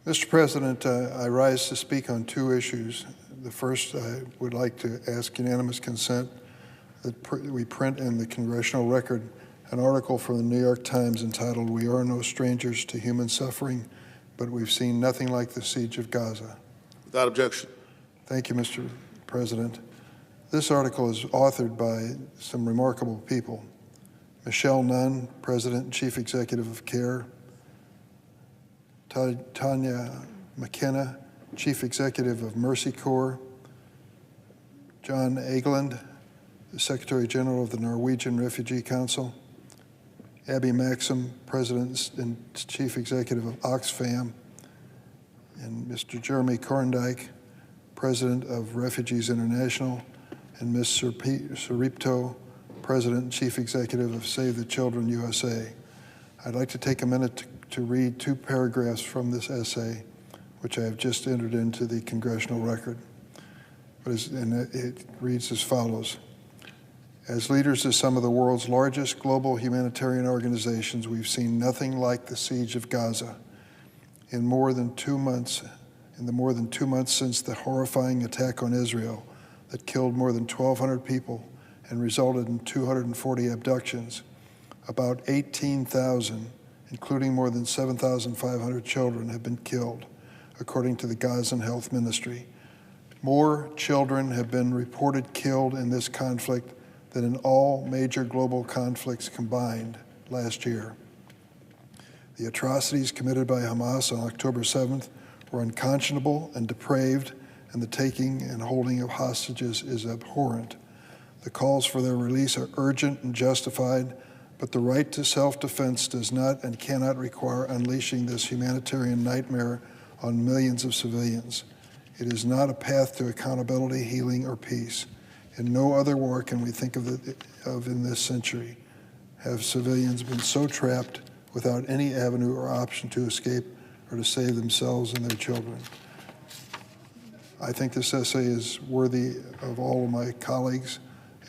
Mr. President, I rise to speak on two issues. The first, I would like to ask unanimous consent that we print in the Congressional Record an article from the New York Times entitled, "We Are No Strangers to Human Suffering, but We've Seen Nothing Like the Siege of Gaza." Without objection. Thank you, Mr. President. This article is authored by some remarkable people. Michelle Nunn, President and Chief Executive of CARE. Tanya McKenna, Chief Executive of Mercy Corps. John Egeland, the Secretary General of the Norwegian Refugee Council. Abby Maxim, President and Chief Executive of Oxfam. And Mr. Jeremy Korndijk, President of Refugees International. And Ms. Saripto, President and Chief Executive of Save the Children USA. I'd like to take a minute to read two paragraphs from this essay, which I have just entered into the Congressional Record. And it reads as follows. As leaders of some of the world's largest global humanitarian organizations, we've seen nothing like the siege of Gaza. In the more than 2 months since the horrifying attack on Israel that killed more than 1,200 people and resulted in 240 abductions, about 18,000, including more than 7,500 children, have been killed, according to the Gazan Health Ministry. More children have been reported killed in this conflict than in all major global conflicts combined last year. The atrocities committed by Hamas on October 7th were unconscionable and depraved, and the taking and holding of hostages is abhorrent. The calls for their release are urgent and justified, but the right to self-defense does not and cannot require unleashing this humanitarian nightmare on millions of civilians. It is not a path to accountability, healing, or peace. In no other war can we think of in this century have civilians been so trapped without any avenue or option to escape or to save themselves and their children. I think this essay is worthy of all of my colleagues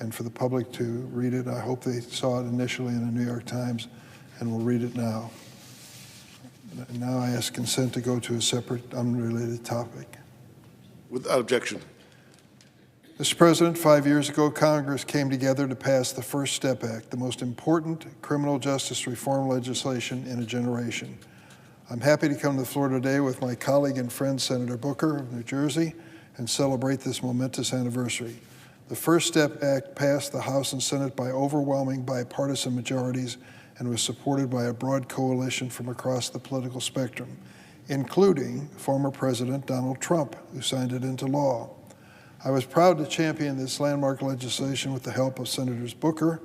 and for the public to read it. I hope they saw it initially in the New York Times and will read it now. Now I ask consent to go to a separate, unrelated topic. Without objection. Mr. President, 5 years ago, Congress came together to pass the First Step Act, the most important criminal justice reform legislation in a generation. I'm happy to come to the floor today with my colleague and friend, Senator Booker of New Jersey, and celebrate this momentous anniversary. The First Step Act passed the House and Senate by overwhelming bipartisan majorities and was supported by a broad coalition from across the political spectrum, including former President Donald Trump, who signed it into law. I was proud to champion this landmark legislation with the help of Senators Booker,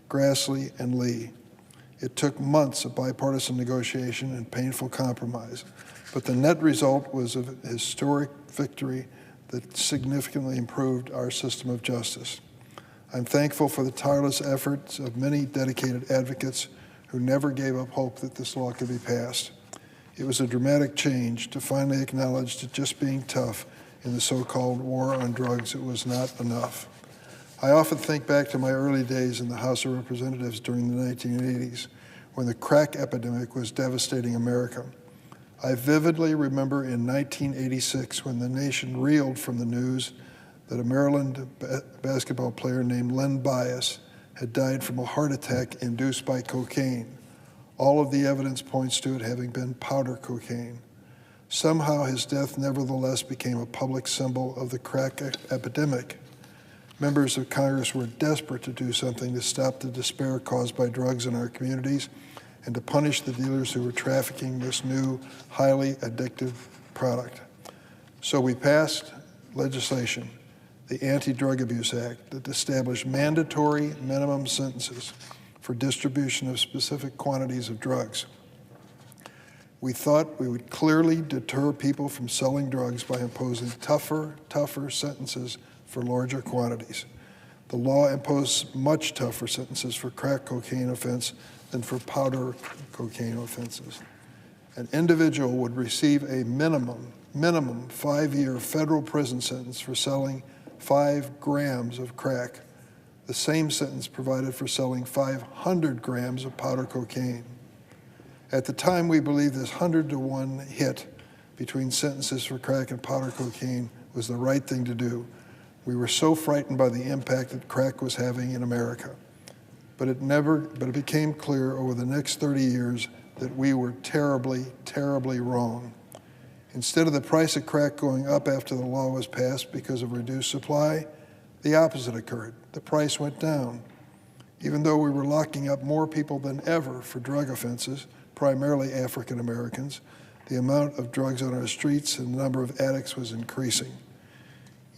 Grassley, and Lee. It took months of bipartisan negotiation and painful compromise, but the net result was a historic victory that significantly improved our system of justice. I'm thankful for the tireless efforts of many dedicated advocates who never gave up hope that this law could be passed. It was a dramatic change to finally acknowledge that just being tough in the so-called war on drugs, it was not enough. I often think back to my early days in the House of Representatives during the 1980s, when the crack epidemic was devastating America. I vividly remember in 1986 when the nation reeled from the news that a Maryland basketball player named Len Bias had died from a heart attack induced by cocaine. All of the evidence points to it having been powder cocaine. Somehow his death nevertheless became a public symbol of the crack epidemic. Members of Congress were desperate to do something to stop the despair caused by drugs in our communities and to punish the dealers who were trafficking this new, highly addictive product. So we passed legislation, the Anti-Drug Abuse Act, that established mandatory minimum sentences for distribution of specific quantities of drugs. We thought we would clearly deter people from selling drugs by imposing tougher sentences for larger quantities. The law imposed much tougher sentences for crack cocaine offense than for powder cocaine offenses. An individual would receive a minimum 5-year federal prison sentence for selling 5 grams of crack, the same sentence provided for selling 500 grams of powder cocaine. At the time, we believed this 100-to-1 hit between sentences for crack and powder cocaine was the right thing to do. We were so frightened by the impact that crack was having in America. But it became clear over the next 30 years that we were terribly, terribly wrong. Instead of the price of crack going up after the law was passed because of reduced supply, the opposite occurred. The price went down. Even though we were locking up more people than ever for drug offenses, primarily African Americans, the amount of drugs on our streets and the number of addicts was increasing.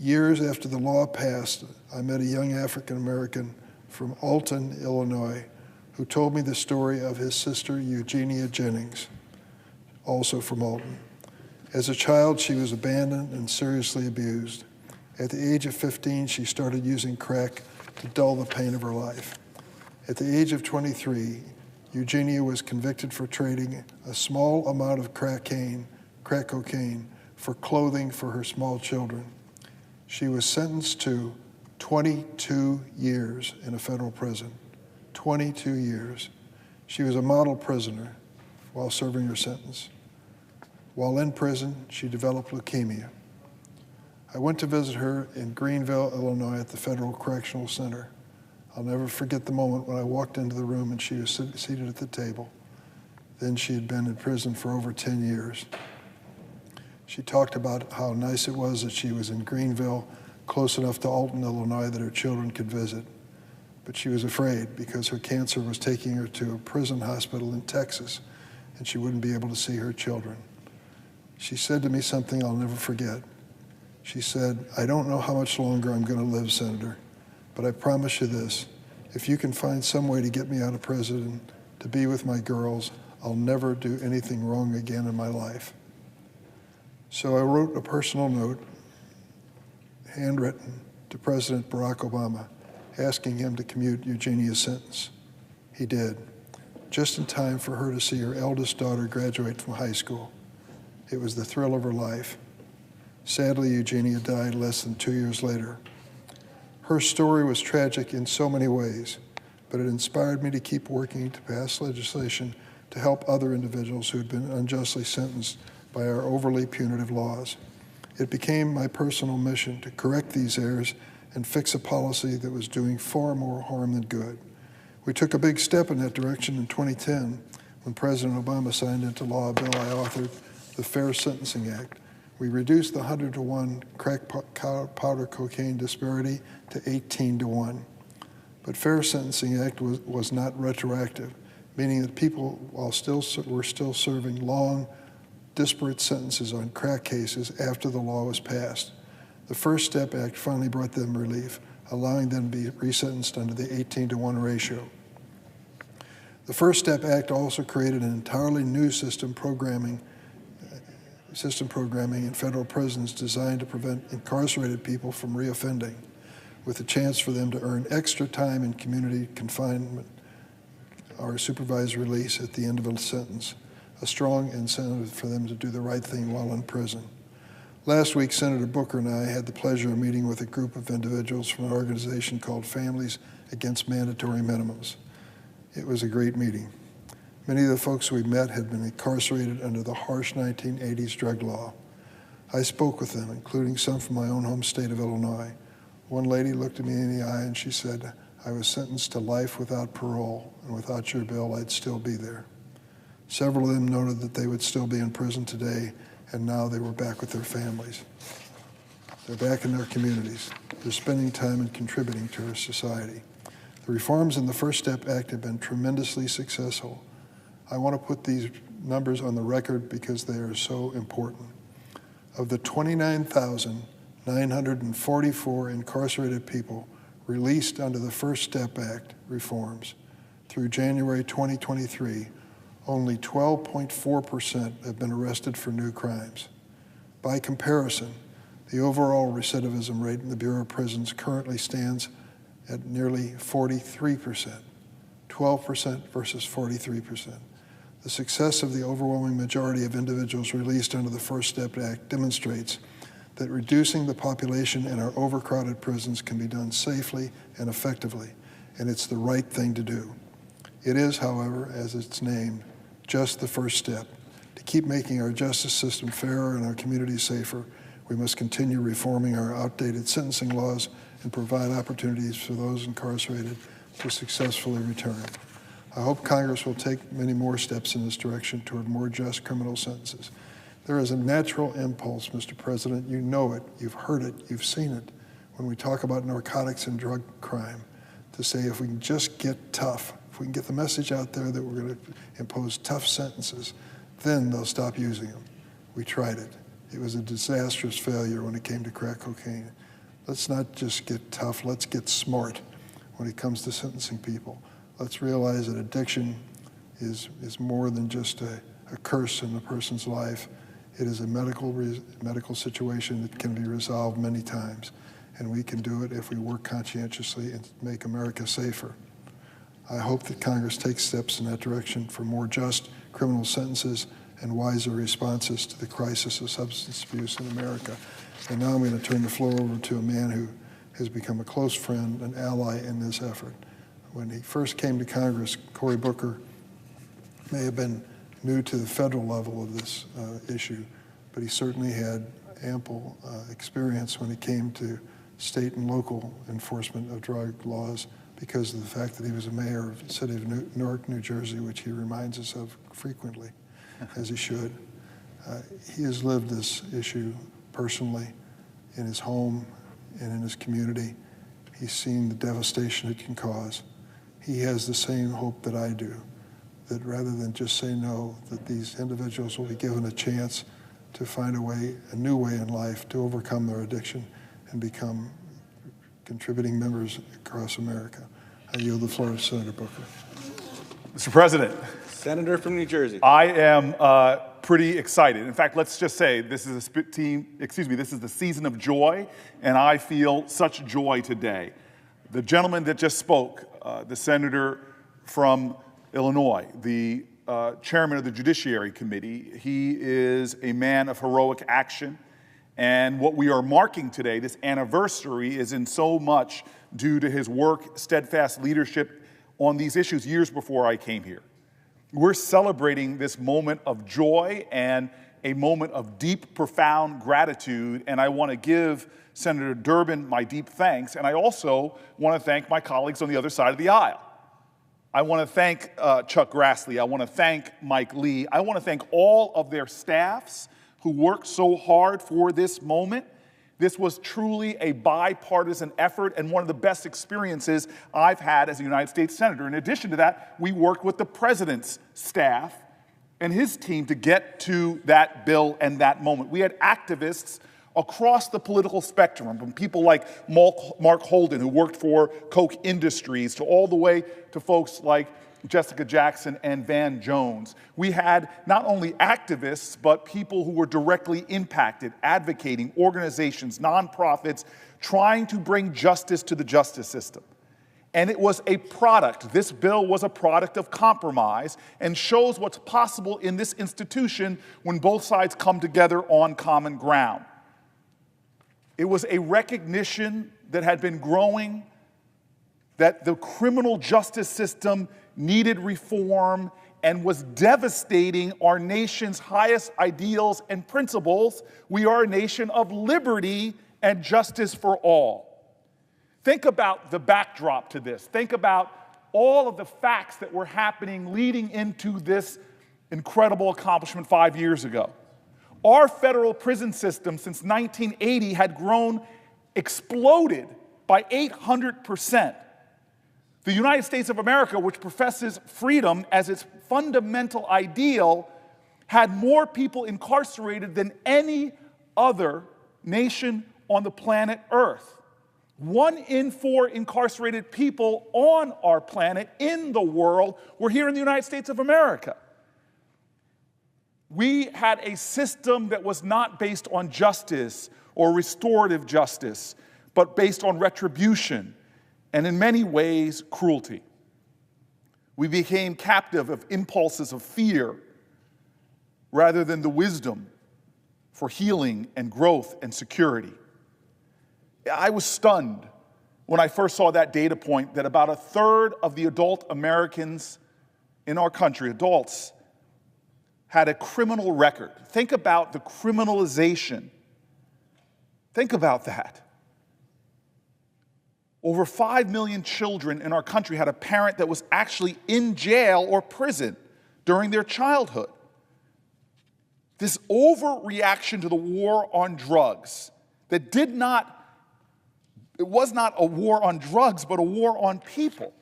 Years after the law passed, I met a young African American from Alton, Illinois, who told me the story of his sister, Eugenia Jennings, also from Alton. As a child, she was abandoned and seriously abused. At the age of 15, she started using crack to dull the pain of her life. At the age of 23, Eugenia was convicted for trading a small amount of crack cocaine for clothing for her small children. She was sentenced to 22 years in a federal prison. 22 years. She was a model prisoner while serving her sentence. While in prison, she developed leukemia. I went to visit her in Greenville, Illinois at the Federal Correctional Center. I'll never forget the moment when I walked into the room and she was seated at the table. Then she had been in prison for over 10 years. She talked about how nice it was that she was in Greenville, close enough to Alton, Illinois, that her children could visit. But she was afraid because her cancer was taking her to a prison hospital in Texas, and she wouldn't be able to see her children. She said to me something I'll never forget. She said, "I don't know how much longer I'm going to live, Senator, but I promise you this, if you can find some way to get me out of prison to be with my girls, I'll never do anything wrong again in my life." So I wrote a personal note, handwritten, to President Barack Obama, asking him to commute Eugenia's sentence. He did, just in time for her to see her eldest daughter graduate from high school. It was the thrill of her life. Sadly, Eugenia died less than 2 years later. Her story was tragic in so many ways, but it inspired me to keep working to pass legislation to help other individuals who had been unjustly sentenced by our overly punitive laws. It became my personal mission to correct these errors and fix a policy that was doing far more harm than good. We took a big step in that direction in 2010 when President Obama signed into law a bill I authored, the Fair Sentencing Act. We reduced the 100-to-1 crack powder cocaine disparity to 18-to-1. But Fair Sentencing Act was not retroactive, meaning that people were still serving long, disparate sentences on crack cases after the law was passed. The First Step Act finally brought them relief, allowing them to be resentenced under the 18-to-1 ratio. The First Step Act also created an entirely new system programming in federal prisons designed to prevent incarcerated people from reoffending, with a chance for them to earn extra time in community confinement or supervised release at the end of a sentence, a strong incentive for them to do the right thing while in prison. Last week, Senator Booker and I had the pleasure of meeting with a group of individuals from an organization called Families Against Mandatory Minimums. It was a great meeting. Many of the folks we met had been incarcerated under the harsh 1980s drug law. I spoke with them, including some from my own home state of Illinois. One lady looked at me in the eye and she said, "I was sentenced to life without parole, and without your bill, I'd still be there." Several of them noted that they would still be in prison today, and now they were back with their families. They're back in their communities. They're spending time and contributing to our society. The reforms in the First Step Act have been tremendously successful. I want to put these numbers on the record because they are so important. Of the 29,944 incarcerated people released under the First Step Act reforms through January 2023, only 12.4% have been arrested for new crimes. By comparison, the overall recidivism rate in the Bureau of Prisons currently stands at nearly 43%, 12% versus 43%. The success of the overwhelming majority of individuals released under the First Step Act demonstrates that reducing the population in our overcrowded prisons can be done safely and effectively, and it's the right thing to do. It is, however, as it's named, just the first step. To keep making our justice system fairer and our communities safer, we must continue reforming our outdated sentencing laws and provide opportunities for those incarcerated to successfully return. I hope Congress will take many more steps in this direction toward more just criminal sentences. There is a natural impulse, Mr. President, you know it, you've heard it, you've seen it, when we talk about narcotics and drug crime, to say if we can just get tough, if we can get the message out there that we're going to impose tough sentences, then they'll stop using them. We tried it. It was a disastrous failure when it came to crack cocaine. Let's not just get tough, let's get smart when it comes to sentencing people. Let's realize that addiction is more than just a curse in a person's life. It is a medical situation that can be resolved many times, and we can do it if we work conscientiously and make America safer. I hope that Congress takes steps in that direction for more just criminal sentences and wiser responses to the crisis of substance abuse in America. And now I'm going to turn the floor over to a man who has become a close friend and ally in this effort. When he first came to Congress, Cory Booker may have been new to the federal level of this issue, but he certainly had ample experience when it came to state and local enforcement of drug laws because of the fact that he was a mayor of the city of Newark, New Jersey, which he reminds us of frequently, as he should. He has lived this issue personally in his home and in his community. He's seen the devastation it can cause. He has the same hope that I do, that rather than just say no, that these individuals will be given a chance to find a new way in life to overcome their addiction and become contributing members across America. I yield the floor to Senator Booker. Mr. President. Senator from New Jersey. I am pretty excited. In fact, let's just say this is this is the season of joy, and I feel such joy today. The gentleman that just spoke, the senator from Illinois, the chairman of the Judiciary Committee, he is a man of heroic action. And what we are marking today, this anniversary, is in so much due to his work, steadfast leadership on these issues years before I came here. We're celebrating this moment of joy and a moment of deep, profound gratitude, and I want to give Senator Durbin my deep thanks, and I also want to thank my colleagues on the other side of the aisle. I want to thank Chuck Grassley. I want to thank Mike Lee. I want to thank all of their staffs who worked so hard for this moment. This was truly a bipartisan effort and one of the best experiences I've had as a United States Senator. In addition to that, we worked with the President's staff and his team to get to that bill and that moment. We had activists across the political spectrum, from people like Mark Holden, who worked for Koch Industries, to all the way to folks like Jessica Jackson and Van Jones. We had not only activists, but people who were directly impacted, advocating, organizations, nonprofits, trying to bring justice to the justice system. And it was a product. This bill was a product of compromise and shows what's possible in this institution when both sides come together on common ground. It was a recognition that had been growing that the criminal justice system needed reform and was devastating our nation's highest ideals and principles. We are a nation of liberty and justice for all. Think about the backdrop to this. Think about all of the facts that were happening leading into this incredible accomplishment 5 years ago. Our federal prison system since 1980 had exploded by 800%. The United States of America, which professes freedom as its fundamental ideal, had more people incarcerated than any other nation on the planet Earth. 1 in 4 incarcerated people on our planet, in the world, were here in the United States of America. We had a system that was not based on justice or restorative justice, but based on retribution and, in many ways, cruelty. We became captive of impulses of fear rather than the wisdom for healing and growth and security. I was stunned when I first saw that data point that about 1/3 of the adult Americans in our country, adults, had a criminal record. Think about the criminalization. Think about that. Over 5 million children in our country had a parent that was actually in jail or prison during their childhood. This overreaction to the war on drugs that it was not a war on drugs, but a war on people,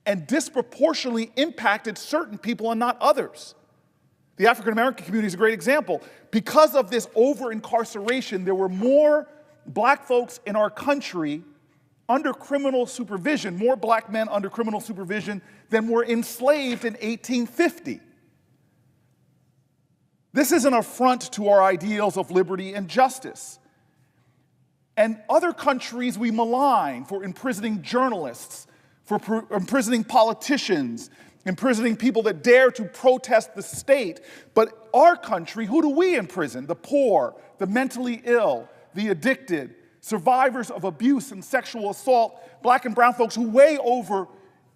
and disproportionately impacted certain people and not others. The African American community is a great example. Because of this over-incarceration, there were more black folks in our country under criminal supervision, more black men under criminal supervision than were enslaved in 1850. This is an affront to our ideals of liberty and justice. And other countries we malign for imprisoning journalists, for imprisoning politicians, imprisoning people that dare to protest the state. But our country, who do we imprison? The poor, the mentally ill, the addicted, survivors of abuse and sexual assault, black and brown folks who way over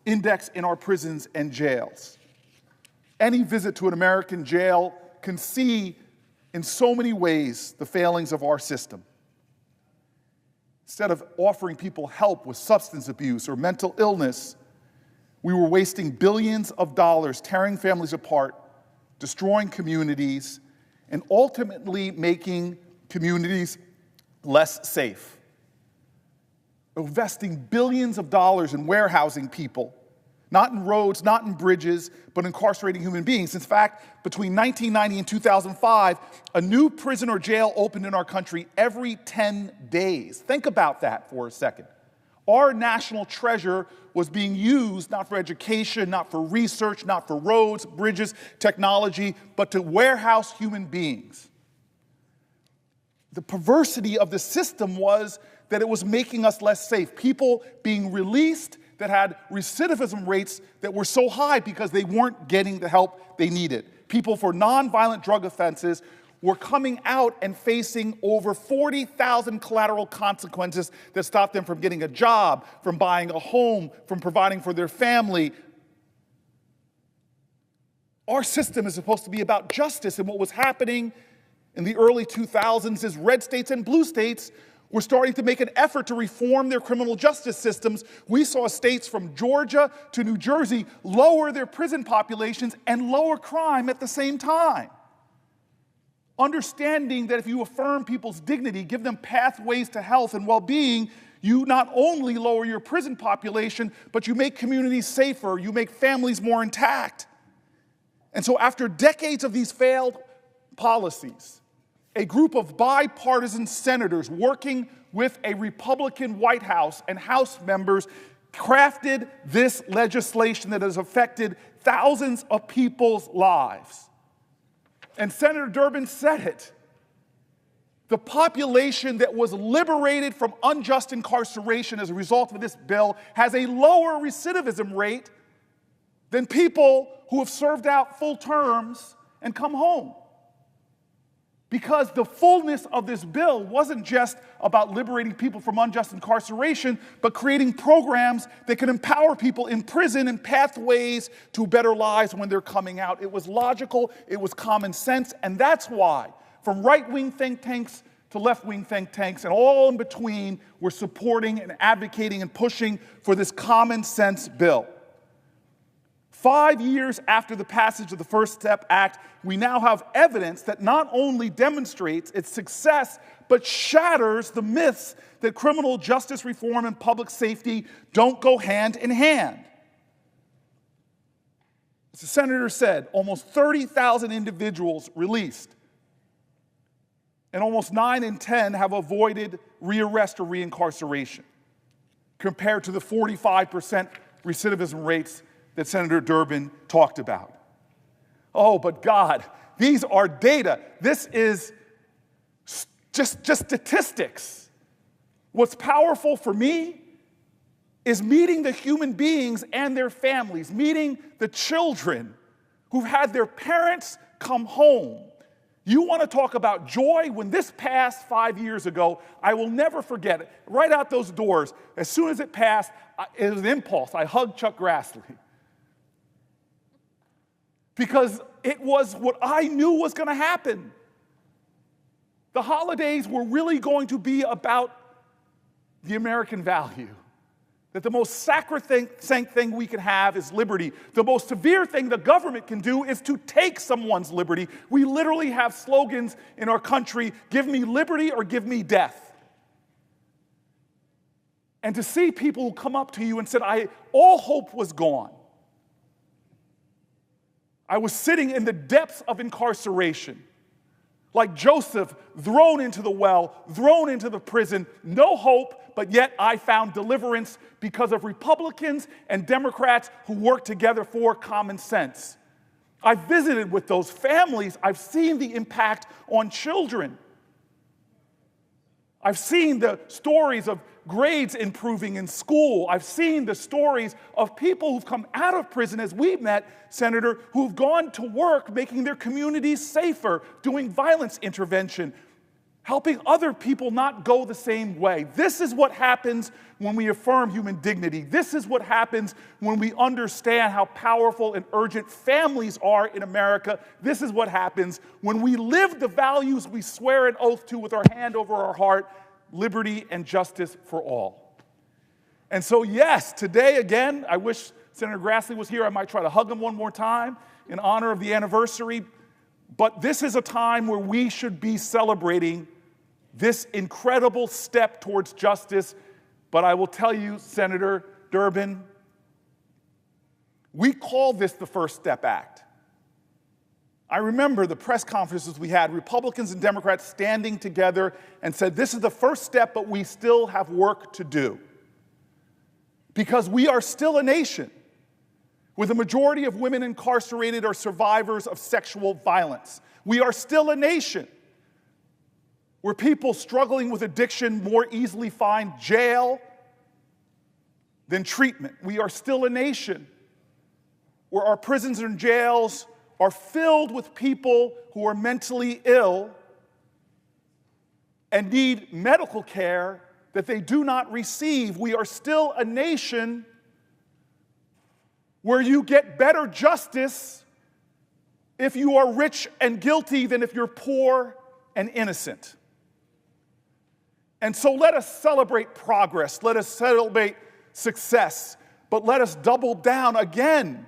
index in our prisons and jails. Any visit to an American jail can see in so many ways the failings of our system. Instead of offering people help with substance abuse or mental illness, we were wasting billions of dollars, tearing families apart, destroying communities, and ultimately making communities less safe. Investing billions of dollars in warehousing people, not in roads, not in bridges, but incarcerating human beings. In fact, between 1990 and 2005, a new prison or jail opened in our country every 10 days. Think about that for a second. Our national treasure was being used not for education, not for research, not for roads, bridges, technology, but to warehouse human beings. The perversity of the system was that it was making us less safe. People being released that had recidivism rates that were so high because they weren't getting the help they needed. People for nonviolent drug offenses were coming out and facing over 40,000 collateral consequences that stopped them from getting a job, from buying a home, from providing for their family. Our system is supposed to be about justice, and what was happening in the early 2000s is red states and blue states were starting to make an effort to reform their criminal justice systems. We saw states from Georgia to New Jersey lower their prison populations and lower crime at the same time. Understanding that if you affirm people's dignity, give them pathways to health and well-being, you not only lower your prison population, but you make communities safer, you make families more intact. And so after decades of these failed policies, a group of bipartisan senators working with a Republican White House and House members crafted this legislation that has affected thousands of people's lives. And Senator Durbin said it. The population that was liberated from unjust incarceration as a result of this bill has a lower recidivism rate than people who have served out full terms and come home. Because the fullness of this bill wasn't just about liberating people from unjust incarceration, but creating programs that can empower people in prison and pathways to better lives when they're coming out. It was logical, it was common sense, and that's why, from right-wing think tanks to left-wing think tanks and all in between, we're supporting and advocating and pushing for this common sense bill. 5 years after the passage of the First Step Act, we now have evidence that not only demonstrates its success, but shatters the myths that criminal justice reform and public safety don't go hand in hand. As the senator said, almost 30,000 individuals released, and almost 9 in 10 have avoided rearrest or reincarceration, compared to the 45% recidivism rates that Senator Durbin talked about. Oh, but God, these are data. This is just statistics. What's powerful for me is meeting the human beings and their families, meeting the children who've had their parents come home. You want to talk about joy? When this passed 5 years ago, I will never forget it. Right out those doors, as soon as it passed, it was an impulse. I hugged Chuck Grassley. because it was what I knew was going to happen. The holidays were really going to be about the American value. That the most sacrosanct thing we can have is liberty. The most severe thing the government can do is to take someone's liberty. We literally have slogans in our country, give me liberty or give me death. And to see people who come up to you and said, all hope was gone. I was sitting in the depths of incarceration, like Joseph, thrown into the well, thrown into the prison, no hope, but yet I found deliverance because of Republicans and Democrats who work together for common sense. I've visited with those families. I've seen the impact on children. I've seen the stories of grades improving in school. I've seen the stories of people who've come out of prison, as we met, Senator, who've gone to work making their communities safer, doing violence intervention, helping other people not go the same way. This is what happens when we affirm human dignity. This is what happens when we understand how powerful and urgent families are in America. This is what happens when we live the values we swear an oath to with our hand over our heart: liberty and justice for all. And so, yes, today again, I wish Senator Grassley was here. I might try to hug him one more time in honor of the anniversary. But this is a time where we should be celebrating this incredible step towards justice. But I will tell you, Senator Durbin, we call this the First Step Act. I remember the press conferences we had, Republicans and Democrats standing together and said, this is the first step, but we still have work to do. Because we are still a nation with a majority of women incarcerated or survivors of sexual violence. We are still a nation where people struggling with addiction more easily find jail than treatment. We are still a nation where our prisons and jails are filled with people who are mentally ill and need medical care that they do not receive. We are still a nation where you get better justice if you are rich and guilty than if you're poor and innocent. And so let us celebrate progress, let us celebrate success, but let us double down again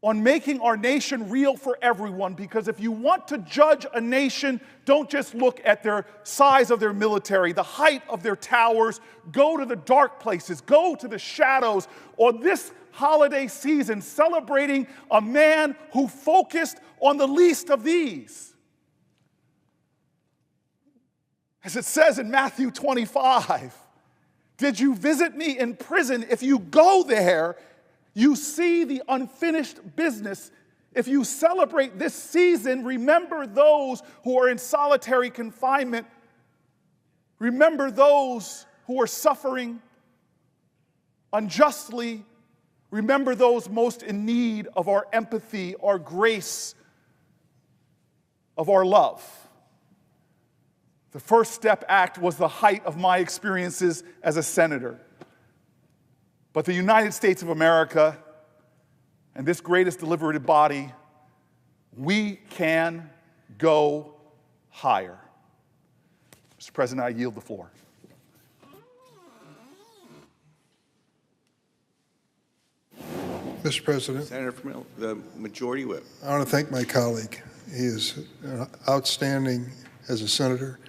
on making our nation real for everyone, because if you want to judge a nation, don't just look at their size of their military, the height of their towers. Go to the dark places, go to the shadows. On this holiday season, celebrating a man who focused on the least of these. As it says in Matthew 25, did you visit me in prison? If you go there, you see the unfinished business. If you celebrate this season, remember those who are in solitary confinement. Remember those who are suffering unjustly. Remember those most in need of our empathy, our grace, of our love. The First Step Act was the height of my experiences as a senator. But the United States of America and this greatest deliberative body, we can go higher. Mr. President, I yield the floor. Mr. President, Senator from the Majority Whip. I want to thank my colleague. He is outstanding as a senator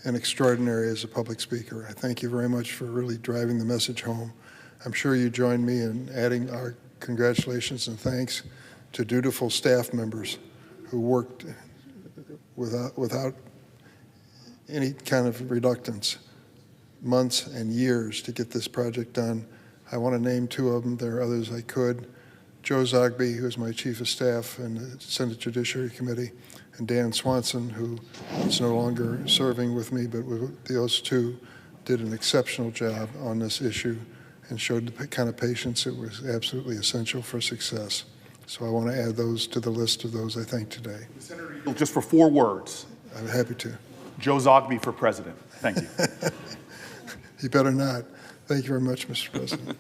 and extraordinary as a public speaker. I thank you very much for really driving the message home. I'm sure you join me in adding our congratulations and thanks to dutiful staff members who worked without any kind of reluctance, months and years to get this project done. I want to name two of them. There are others I could. Joe Zogby, who is my chief of staff in the Senate Judiciary Committee, and Dan Swanson, who is no longer serving with me, but those two did an exceptional job on this issue and showed the kind of patience that was absolutely essential for success. So I want to add those to the list of those I thank today. Senator, just for 4 words. I'm happy to. Joe Zogby for president. Thank you. You better not. Thank you very much, Mr. President.